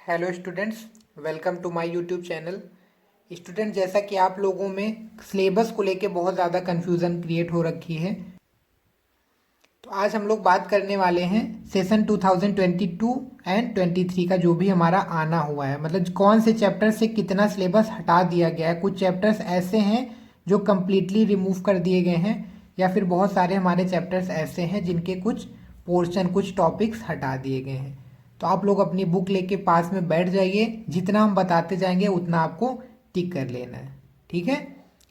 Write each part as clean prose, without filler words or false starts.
Hello students, welcome to my YouTube channel. Student, जैसा कि आप लोगों में सिलेबस को लेके बहुत ज़्यादा कन्फ्यूज़न क्रिएट हो रखी है, तो आज हम लोग बात करने वाले हैं सेशन 2022 एंड 23 का जो भी हमारा आना हुआ है, मतलब कौन से चैप्टर से कितना सिलेबस हटा दिया गया है। कुछ चैप्टर्स ऐसे हैं जो कम्प्लीटली रिमूव कर दिए गए हैं, या फिर बहुत सारे हमारे चैप्टर्स ऐसे हैं जिनके कुछ पोर्शन, कुछ टॉपिक्स हटा दिए गए हैं। तो आप लोग अपनी बुक लेके पास में बैठ जाइए, जितना हम बताते जाएंगे उतना आपको टिक कर लेना है। ठीक है,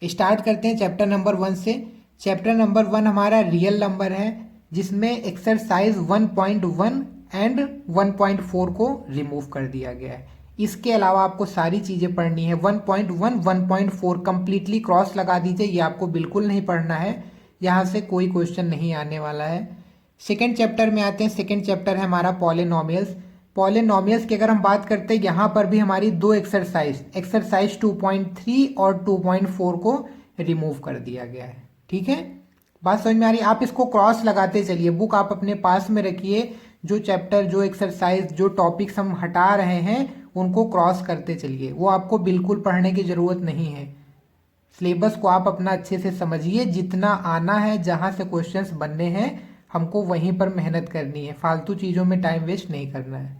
स्टार्ट करते हैं चैप्टर नंबर 1 से। चैप्टर नंबर 1 हमारा रियल नंबर है, जिसमें एक्सरसाइज 1.1 एंड 1.4 को रिमूव कर दिया गया है। इसके अलावा आपको सारी चीज़ें पढ़नी है। 1.1 1.4 कंप्लीटली क्रॉस लगा दीजिए, ये आपको बिल्कुल नहीं पढ़ना है, यहाँ से कोई क्वेश्चन नहीं आने वाला है। सेकेंड चैप्टर में आते हैं। सेकेंड चैप्टर है हमारा पॉलिनोमियल्स। पॉलिनोमियल्स की अगर हम बात करते हैं, यहाँ पर भी हमारी दो एक्सरसाइज 2.3 और 2.4 को रिमूव कर दिया गया है। ठीक है, बात समझ में आ रही है? आप इसको क्रॉस लगाते चलिए, बुक आप अपने पास में रखिए। जो चैप्टर, जो एक्सरसाइज, जो टॉपिक्स हम हटा रहे हैं उनको क्रॉस करते चलिए। वो आपको बिल्कुल पढ़ने की ज़रूरत नहीं है। सिलेबस को आप अपना अच्छे से समझिए, जितना आना है, जहाँ से क्वेश्चंस बनने हैं हमको वहीं पर मेहनत करनी है, फालतू चीज़ों में टाइम वेस्ट नहीं करना है।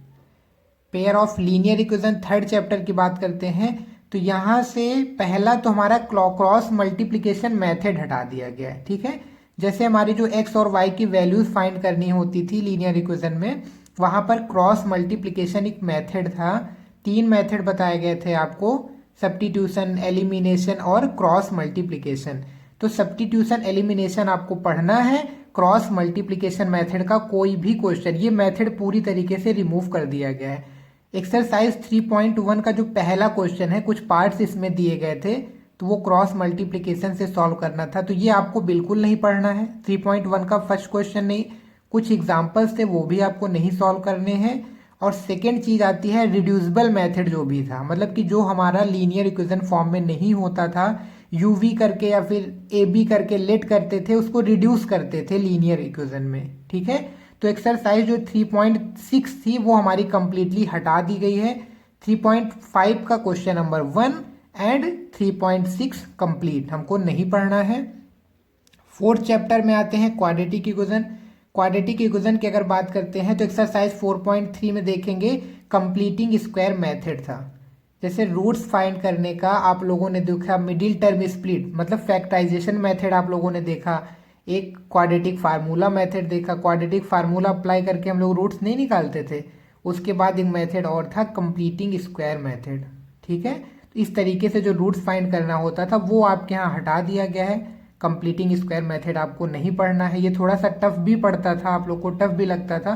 Pair of linear equation third chapter की बात करते हैं, तो यहाँ से पहला तो हमारा क्रॉस मल्टीप्लिकेशन मेथड हटा दिया गया है। ठीक है, जैसे हमारी जो एक्स और वाई की वैल्यूज फाइंड करनी होती थी लीनियर इक्वेशन में, वहाँ पर क्रॉस मल्टीप्लिकेशन एक मेथड था। 3 मेथड बताए गए थे आपको, सब्स्टिट्यूशन, एलिमिनेशन और क्रॉस मल्टीप्लिकेशन। तो सब्स्टिट्यूशन, एलिमिनेशन आपको पढ़ना है। क्रॉस मल्टीप्लिकेशन मेथड का कोई भी क्वेश्चन, ये मेथड पूरी तरीके से रिमूव कर दिया गया है। एक्सरसाइज 3.1 का जो पहला क्वेश्चन है, कुछ पार्ट्स इसमें दिए गए थे, तो वो क्रॉस मल्टीप्लिकेशन से सॉल्व करना था, तो ये आपको बिल्कुल नहीं पढ़ना है। 3.1 का फर्स्ट क्वेश्चन नहीं, कुछ एग्जाम्पल्स थे वो भी आपको नहीं सॉल्व करने हैं। और सेकेंड चीज आती है रिड्यूसिबल मेथड, जो भी था, मतलब कि जो हमारा लीनियर इक्वेशन फॉर्म में नहीं होता था, यूवी करके या फिर ए बी करके लेट करते थे, उसको रिड्यूस करते थे लीनियर इक्वेशन में। ठीक है, तो एक्सरसाइज जो 3.6 थी वो हमारी कंप्लीटली हटा दी गई है। 3.5 का क्वेश्चन नंबर 1 एंड 3.6 कंप्लीट हमको नहीं पढ़ना है। फोर्थ चैप्टर में आते हैं क्वाड्रेटिक इक्वेशन। क्वाड्रेटिक इक्वेशन की अगर बात करते हैं तो एक्सरसाइज 4.3 में देखेंगे कंप्लीटिंग स्क्वायर मेथड था। जैसे रूट्स फाइंड करने का आप लोगों ने देखा, मिडिल टर्म स्प्लिट मतलब फैक्टराइजेशन मेथड आप लोगों ने देखा, एक क्वाड्रेटिक फार्मूला मेथड देखा। क्वाड्रेटिक फार्मूला अप्लाई करके हम लोग रूट्स नहीं निकालते थे। उसके बाद एक मेथड और था कंप्लीटिंग स्क्वायर मेथड। ठीक है, तो इस तरीके से जो रूट्स फाइंड करना होता था वो आपके यहाँ हटा दिया गया है। कंप्लीटिंग स्क्वायर मेथड आपको नहीं पढ़ना है। ये थोड़ा सा टफ भी पड़ता था, आप लोग को टफ भी लगता था,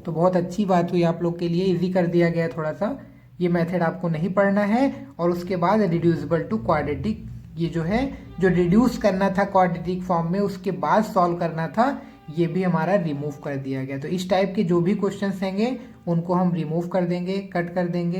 तो बहुत अच्छी बात हुई आप लोग के लिए, इजी कर दिया गया थोड़ा सा। ये मेथड आपको नहीं पढ़ना है। और उसके बाद रिड्यूसिबल टू क्वाड्रेटिक, ये जो है, जो रिड्यूस करना था क्वाड्रेटिक फॉर्म में उसके बाद सॉल्व करना था, ये भी हमारा रिमूव कर दिया गया। तो इस टाइप के जो भी क्वेश्चंस होंगे उनको हम रिमूव कर देंगे, कट कर देंगे।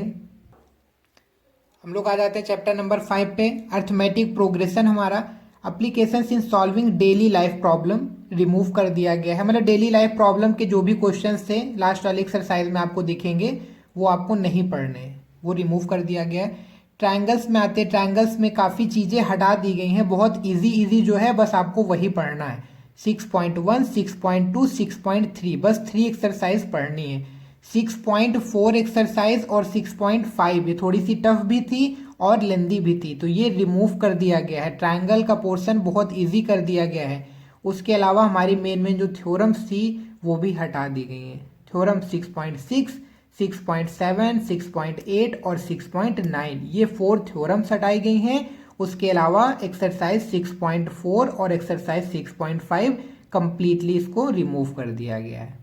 हम लोग आ जाते हैं चैप्टर नंबर 5 पे। अर्थमेटिक प्रोग्रेशन हमारा applications in solving daily life problem remove कर दिया गया है। मतलब डेली लाइफ प्रॉब्लम के जो भी क्वेश्चंस थे लास्ट वाले एक्सरसाइज में आपको दिखेंगे, वो आपको नहीं पढ़ने हैं, वो रिमूव कर दिया गया है। ट्रायंगल्स में आते हैं। ट्रायंगल्स में काफ़ी चीज़ें हटा दी गई हैं, बहुत इजी जो है बस आपको वही पढ़ना है। 6.1, 6.2, 6.3, बस 3 एक्सरसाइज पढ़नी है। 6.4 एक्सरसाइज और 6.5 ये थोड़ी सी टफ भी थी और लेंदी भी थी, तो ये रिमूव कर दिया गया है। ट्रायंगल का पोर्शन बहुत इजी कर दिया गया है। उसके अलावा हमारी मेन जो थ्योरम्स थी वो भी हटा दी गई हैं। थ्योरम 6.6, 6.7, 6.8 और 6.9, ये 4 थ्योरम्स हटाई गई हैं। उसके अलावा एक्सरसाइज 6.4 और एक्सरसाइज 6.5 कंप्लीटली इसको रिमूव कर दिया गया है।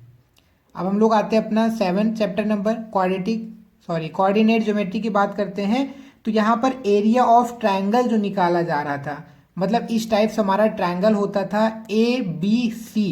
अब हम लोग आते हैं अपना 7 चैप्टर नंबर कोऑर्डिनेट ज्योमेट्री की बात करते हैं। तो यहाँ पर एरिया ऑफ ट्रायंगल जो निकाला जा रहा था, मतलब इस टाइप से हमारा ट्रायंगल होता था ABC।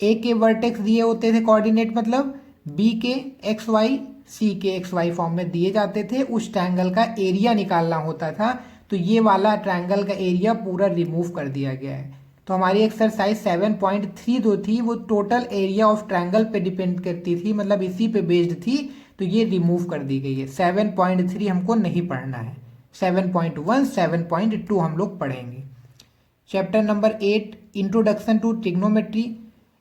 ए के वर्टेक्स दिए होते थे कोऑर्डिनेट, मतलब बी के XY, सी के XY फॉर्म में दिए जाते थे। उस ट्रायंगल का एरिया निकालना होता था, तो ये वाला ट्रायंगल का एरिया पूरा रिमूव कर दिया गया है। तो हमारी एक्सरसाइज 7.3 जो थी वो टोटल एरिया ऑफ ट्रायंगल पे डिपेंड करती थी, मतलब इसी पे बेस्ड थी, तो ये रिमूव कर दी गई है। 7.3 हमको नहीं पढ़ना है, 7.1 7.2 हम लोग पढ़ेंगे। Chapter number 8 introduction to trigonometry,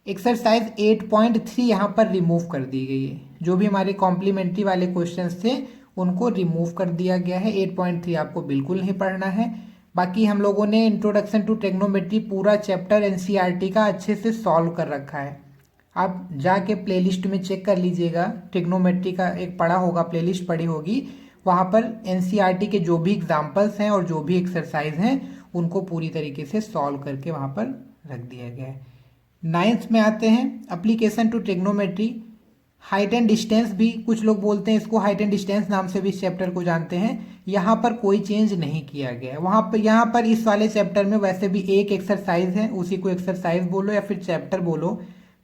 exercise 8.3 यहाँ पर रिमूव कर दी गई है। जो भी हमारे कॉम्प्लीमेंट्री वाले क्वेश्चंस थे उनको रिमूव कर दिया गया है। 8.3 आपको बिल्कुल नहीं पढ़ना है। बाकी हम लोगों ने इंट्रोडक्शन टू ट्रिग्नोमेट्री पूरा चैप्टर एनसीईआरटी का अच्छे से सॉल्व कर रखा है। आप जाके प्लेलिस्ट में चेक कर लीजिएगा, ट्रिग्नोमेट्री का एक पढ़ा होगा, प्लेलिस्ट पढ़ी होगी, वहाँ पर एनसीईआरटी के जो भी एग्जाम्पल्स हैं और जो भी एक्सरसाइज हैं उनको पूरी तरीके से सॉल्व करके वहाँ पर रख दिया गया है। 9th में आते हैं, application to trigonometry. Height and distance भी कुछ लोग बोलते हैं इसको, हाइट एंड डिस्टेंस नाम से भी इस चैप्टर को जानते हैं। यहाँ पर कोई चेंज नहीं किया गया है। वहाँ पर यहाँ पर इस वाले चैप्टर में वैसे भी एक एक्सरसाइज है, उसी को एक्सरसाइज बोलो या फिर चैप्टर बोलो,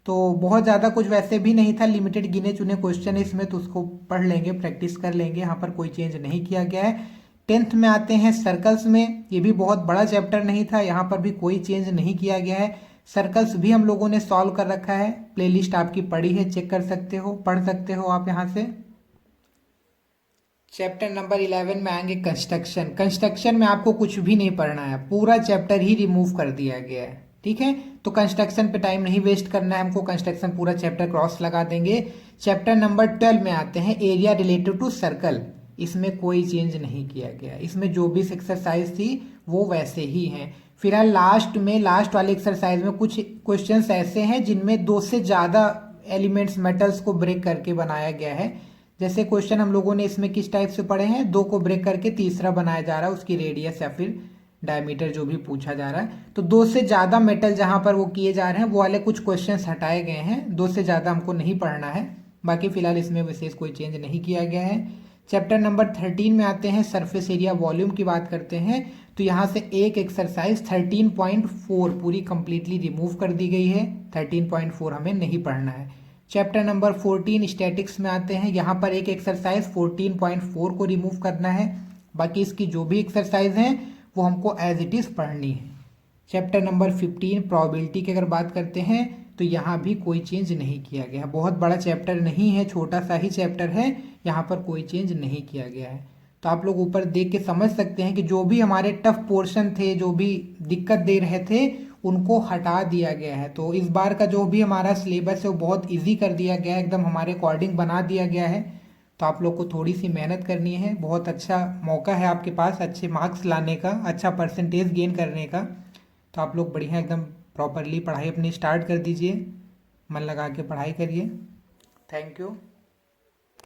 तो बहुत ज़्यादा कुछ वैसे भी नहीं था, लिमिटेड गिने चुने क्वेश्चन है इसमें, तो उसको पढ़ लेंगे, प्रैक्टिस कर लेंगे। यहाँ पर कोई चेंज नहीं किया गया है। 10th में आते हैं सर्कल्स में, ये भी बहुत बड़ा चैप्टर नहीं था, यहाँ पर भी कोई चेंज नहीं किया गया है। सर्कल्स भी हम लोगों ने सॉल्व कर रखा है, प्लेलिस्ट आपकी पड़ी है, चेक कर सकते हो, पढ़ सकते हो आप यहाँ से। चैप्टर नंबर 11 में आएंगे कंस्ट्रक्शन। कंस्ट्रक्शन में आपको कुछ भी नहीं पढ़ना है, पूरा चैप्टर ही रिमूव कर दिया गया है, ठीक है। तो कंस्ट्रक्शन पे टाइम नहीं वेस्ट करना है हमको, कंस्ट्रक्शन पूरा चैप्टर क्रॉस लगा देंगे। चैप्टर नंबर 12 में आते हैं, एरिया रिलेटेड टू सर्कल। इसमें कोई चेंज नहीं किया गया, इसमें जो भी एक्सरसाइज थी वो वैसे ही हैं। फिलहाल लास्ट वाले एक्सरसाइज में कुछ क्वेश्चंस ऐसे हैं जिनमें 2 से ज़्यादा एलिमेंट्स मेटल्स को ब्रेक करके बनाया गया है। जैसे क्वेश्चन हम लोगों ने इसमें किस टाइप से पढ़े हैं, 2 को ब्रेक करके तीसरा बनाया जा रहा है, उसकी रेडियस या फिर डायमीटर जो भी पूछा जा रहा है। तो 2 से ज़्यादा मेटल जहाँ पर वो किए जा रहे हैं वो वाले कुछ क्वेश्चंस हटाए गए हैं, 2 से ज़्यादा हमको नहीं पढ़ना है। बाकी फिलहाल इसमें विशेष कोई चेंज नहीं किया गया है। चैप्टर नंबर 13 में आते हैं, सरफेस एरिया वॉल्यूम की बात करते हैं। तो यहाँ से एक एक्सरसाइज 13.4 पूरी कंप्लीटली रिमूव कर दी गई है, 13.4 हमें नहीं पढ़ना है। चैप्टर नंबर 14 स्टैटिक्स में आते हैं, यहाँ पर एक एक्सरसाइज 14.4 को रिमूव करना है। बाकी इसकी जो भी एक्सरसाइज हैं वो हमको एज इट इज़ पढ़नी है। चैप्टर नंबर 15 प्रोबेबिलिटी की अगर बात करते हैं तो यहाँ भी कोई चेंज नहीं किया गया। बहुत बड़ा चैप्टर नहीं है, छोटा सा ही चैप्टर है, यहाँ पर कोई चेंज नहीं किया गया है। तो आप लोग ऊपर देख के समझ सकते हैं कि जो भी हमारे टफ पोर्शन थे, जो भी दिक्कत दे रहे थे, उनको हटा दिया गया है। तो इस बार का जो भी हमारा सिलेबस है वो बहुत ईजी कर दिया गया है, एकदम हमारे अकॉर्डिंग बना दिया गया है। तो आप लोग को थोड़ी सी मेहनत करनी है, बहुत अच्छा मौका है आपके पास अच्छे मार्क्स लाने का, अच्छा परसेंटेज गेन करने का। तो आप लोग बढ़िया एकदम प्रॉपरली पढ़ाई अपनी स्टार्ट कर दीजिए, मन लगा के पढ़ाई करिए। Thank you.